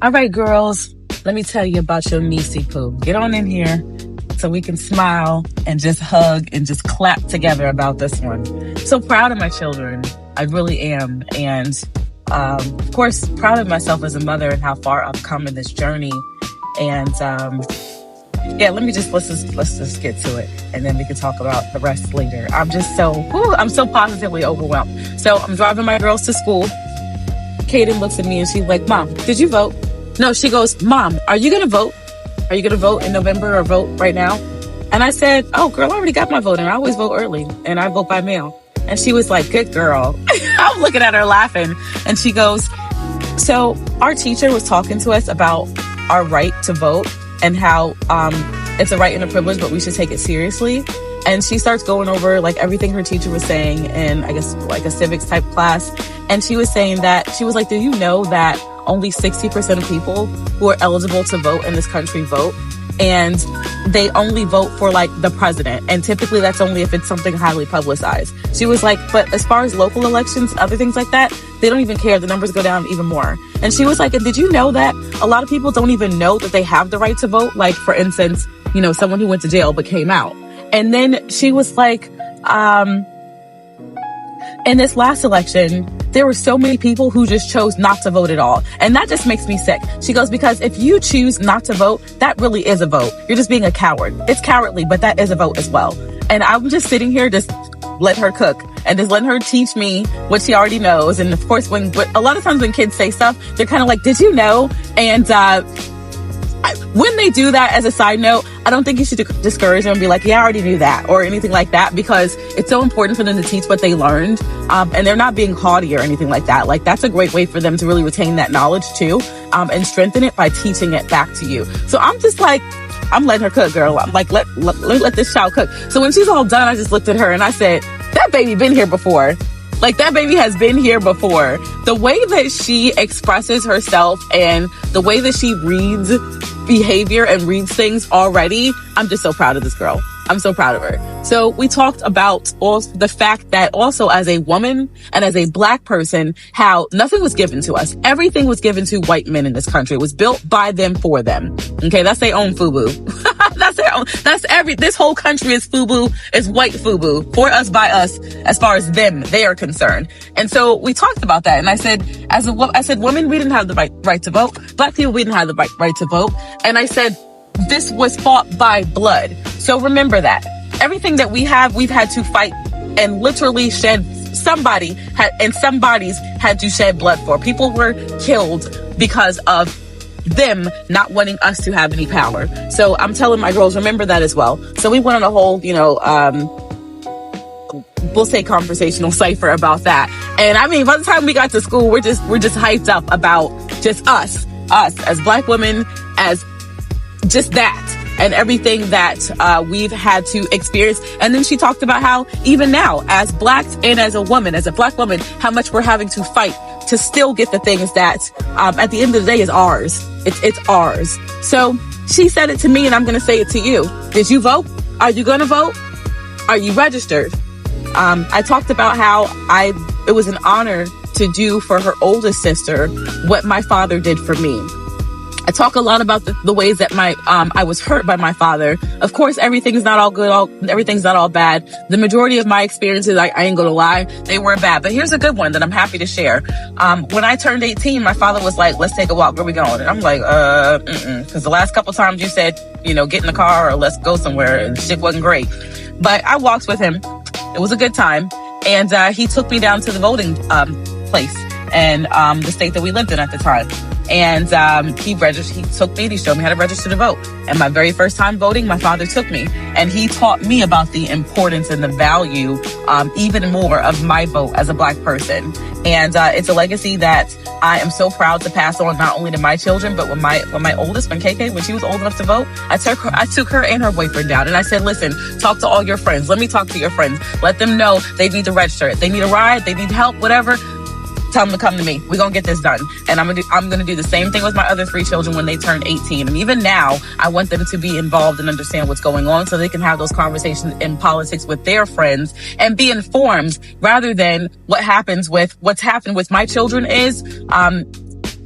All right, girls, let me tell you about your niecey poo. Get on in here so we can smile and just hug and just clap together about this one. So proud of my children. I really am. And of course, proud of myself as a mother and how far I've come in this journey. And yeah, let's just get to it, and then we can talk about the rest later. I'm so positively overwhelmed. So I'm driving my girls to school. Kaiden looks at me and she's like, "Mom, did you vote?" No, she goes, "Mom, are you gonna vote? Are you gonna vote in November or vote right now?" And I said, "Oh, girl, I already got my vote, and I always vote early, and I vote by mail." And she was like, "Good girl." I'm looking at her laughing, and she goes, "So our teacher was talking to us about our right to vote and how it's a right and a privilege, but we should take it seriously." And she starts going over like everything her teacher was saying in, I guess, like a civics type class. And she was saying that, she was like, "Do you know that only 60% of people who are eligible to vote in this country vote? And they only vote for like the president. And typically that's only if it's something highly publicized." She was like, "But as far as local elections, other things like that, they don't even care. The numbers go down even more." And she was like, "And did you know that a lot of people don't even know that they have the right to vote? Like, for instance, you know, someone who went to jail but came out." And then she was like, in this last election, there were so many people who just chose not to vote at all. And that just makes me sick. She goes, "Because if you choose not to vote, that really is a vote. You're just being a coward. It's cowardly, but that is a vote as well." And I'm just sitting here, just let her cook and just letting her teach me what she already knows. And of course, a lot of times when kids say stuff, they're kind of like, "Did you know?" And, when they do that, as a side note, I don't think you should discourage them and be like, "Yeah, I already knew that," or anything like that, because it's so important for them to teach what they learned. And they're not being haughty or anything like that. Like, that's a great way for them to really retain that knowledge too, and strengthen it by teaching it back to you. So I'm just like, I'm letting her cook, girl. I'm like, let this child cook. So when she's all done, I just looked at her and I said, "That baby been here before." Like, that baby has been here before. The way that she expresses herself and the way that she reads behavior and reads things already, I'm just so proud of this girl. I'm so proud of her. So we talked about also the fact that also as a woman and as a Black person, how nothing was given to us. Everything was given to white men in this country. It was built by them for them. Okay, that's their own FUBU. That's their own. This whole country is FUBU, is white FUBU, for us, by us, as far as they are concerned. And so we talked about that. And I said, women, we didn't have the right to vote. Black people, we didn't have the right to vote. And I said, this was fought by blood. So remember that. Everything that we have, we've had to fight and literally somebody's had to shed blood for. People were killed because of them not wanting us to have any power. So I'm telling my girls, remember that as well. So we went on a whole, we'll say conversational cipher about that. And I mean, by the time we got to school, we're just hyped up about just us as Black women, as just that and everything that we've had to experience. And then she talked about how even now, as Blacks and as a Black woman, how much we're having to fight to still get the things that at the end of the day is ours. It's ours. So she said it to me, and I'm going to say it to you. Did you vote? Are you going to vote? Are you registered? I talked about how it was an honor to do for her oldest sister what my father did for me. I talk a lot about the ways that I was hurt by my father. Of course, everything's not all good. Everything's not all bad. The majority of my experiences, I ain't gonna lie, they were bad. But here's a good one that I'm happy to share. When I turned 18, my father was like, "Let's take a walk. Where we going?" And I'm like, because the last couple times you said, get in the car or let's go somewhere, and shit wasn't great. But I walked with him. It was a good time. And he took me down to the voting place and the state that we lived in at the time. And he took me and he showed me how to register to vote. And my very first time voting, my father took me and he taught me about the importance and the value even more of my vote as a Black person. And it's a legacy that I am so proud to pass on, not only to my children, but when my oldest, when KK, when she was old enough to vote, I took her and her boyfriend down and I said, "Listen, talk to all your friends. Let me talk to your friends. Let them know they need to register. If they need a ride, they need help, whatever. Tell them to come to me. We're going to get this done." And I'm going to do the same thing with my other 3 children when they turn 18. And even now, I want them to be involved and understand what's going on so they can have those conversations in politics with their friends and be informed, rather than what's happened with my children is,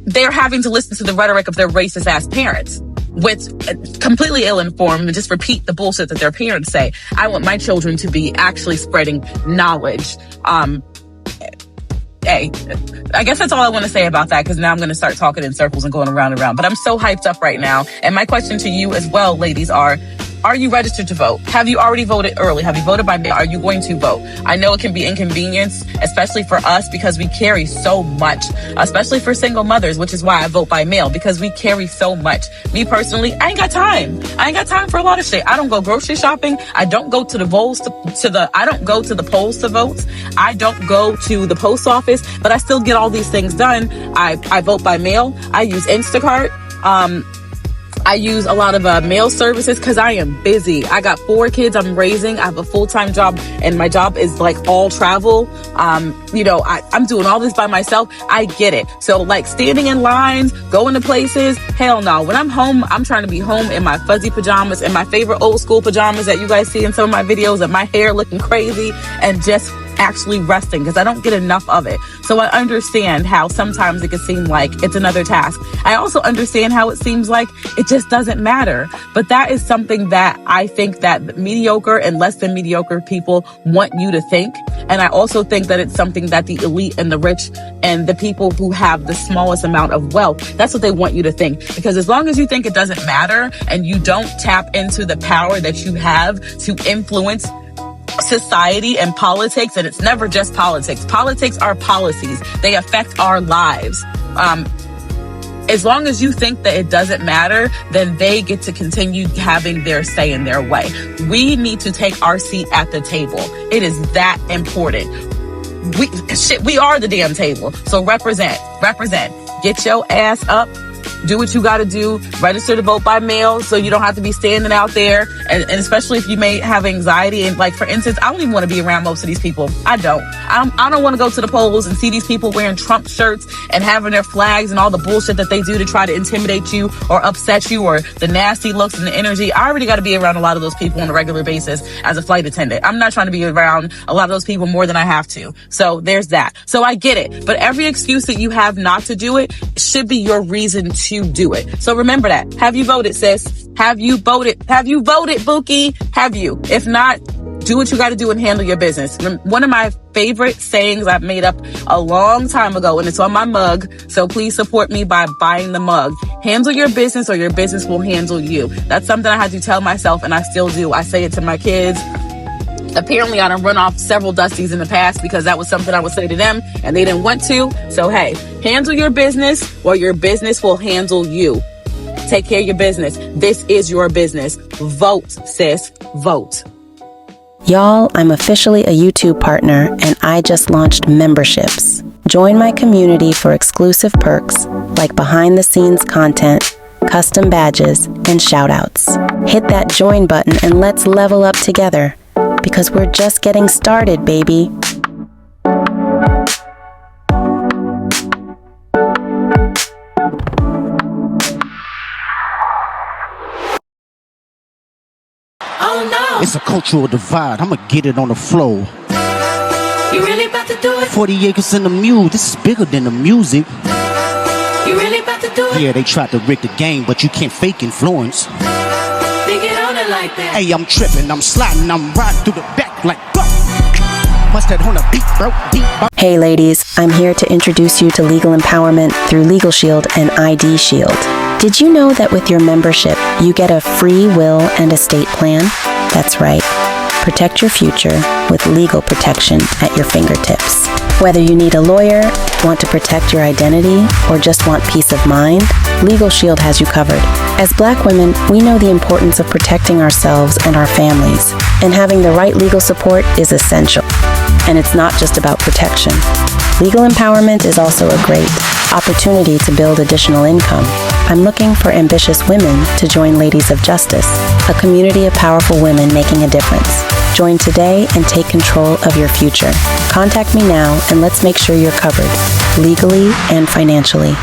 they're having to listen to the rhetoric of their racist ass parents, with completely ill-informed and just repeat the bullshit that their parents say. I want my children to be actually spreading knowledge. Hey, I guess that's all I want to say about that, because now I'm going to start talking in circles and going around and around. But I'm so hyped up right now. And my question to you as well, ladies, are you registered to vote? Have you already voted early? Have you voted by mail? Are you going to vote? I know it can be inconvenience, especially for us, because we carry so much, especially for single mothers, which is why I vote by mail, because we carry so much. Me personally, I ain't got time. I ain't got time for a lot of shit. I don't go grocery shopping. I don't go to the polls I don't go to the polls to vote. I don't go to the post office, but I still get all these things done. I vote by mail. I use Instacart. I use a lot of mail services because I am busy. I got 4 kids I'm raising. I have a full-time job, and my job is like all travel. I'm doing all this by myself. I get it. So like standing in lines, going to places, hell no. When I'm home, I'm trying to be home in my fuzzy pajamas and my favorite old school pajamas that you guys see in some of my videos, and my hair looking crazy, and just actually resting, because I don't get enough of it. So I understand how sometimes it can seem like it's another task. I also understand how it seems like it just doesn't matter. But that is something that I think that mediocre and less than mediocre people want you to think. And I also think that it's something that the elite and the rich and the people who have the smallest amount of wealth, that's what they want you to think. Because as long as you think it doesn't matter and you don't tap into the power that you have to influence society and politics, and it's never just politics. Politics are policies. They affect our lives. As long as you think that it doesn't matter, then they get to continue having their say in their way. We need to take our seat at the table. It is that important. We are the damn table. So represent. Get your ass up. Do what you got to do. Register to vote by mail so you don't have to be standing out there. And especially if you may have anxiety. And like, for instance, I don't even want to be around most of these people. I don't want to go to the polls and see these people wearing Trump shirts and having their flags and all the bullshit that they do to try to intimidate you or upset you, or the nasty looks and the energy. I already got to be around a lot of those people on a regular basis as a flight attendant. I'm not trying to be around a lot of those people more than I have to. So there's that. So I get it. But every excuse that you have not to do it should be your reason to do it. So remember that. Have you voted, sis? Have you voted? Have you voted, Bookie? Have you? If not, do what you got to do and handle your business. One of my favorite sayings I've made up a long time ago, and it's on my mug, so please support me by buying the mug. Handle your business or your business will handle you. That's something I had to tell myself, and I still do. I say it to my kids. Apparently, I done run off several Dusties in the past because that was something I would say to them and they didn't want to. So, hey, handle your business or your business will handle you. Take care of your business. This is your business. Vote, sis. Vote. Y'all, I'm officially a YouTube partner and I just launched memberships. Join my community for exclusive perks like behind-the-scenes content, custom badges, and shout-outs. Hit that join button and let's level up together. Because we're just getting started, baby. Oh no! It's a cultural divide. I'ma get it on the flow. You really about to do it? 40 acres in the mule. This is bigger than the music. You really about to do it? Yeah, they tried to rig the game, but you can't fake influence. Think it on it like that. Hey, I'm tripping, I'm sliding, I'm riding through the back like bro. What's that on the beat, bro? Hey ladies, I'm here to introduce you to legal empowerment through Legal Shield and ID Shield. Did you know that with your membership, you get a free will and estate plan? That's right. Protect your future with legal protection at your fingertips. Whether you need a lawyer, want to protect your identity, or just want peace of mind, Legal Shield has you covered. As Black women, we know the importance of protecting ourselves and our families, and having the right legal support is essential. And it's not just about protection. Legal empowerment is also a great opportunity to build additional income. I'm looking for ambitious women to join Ladies of Justice, a community of powerful women making a difference. Join today and take control of your future. Contact me now and let's make sure you're covered, legally and financially.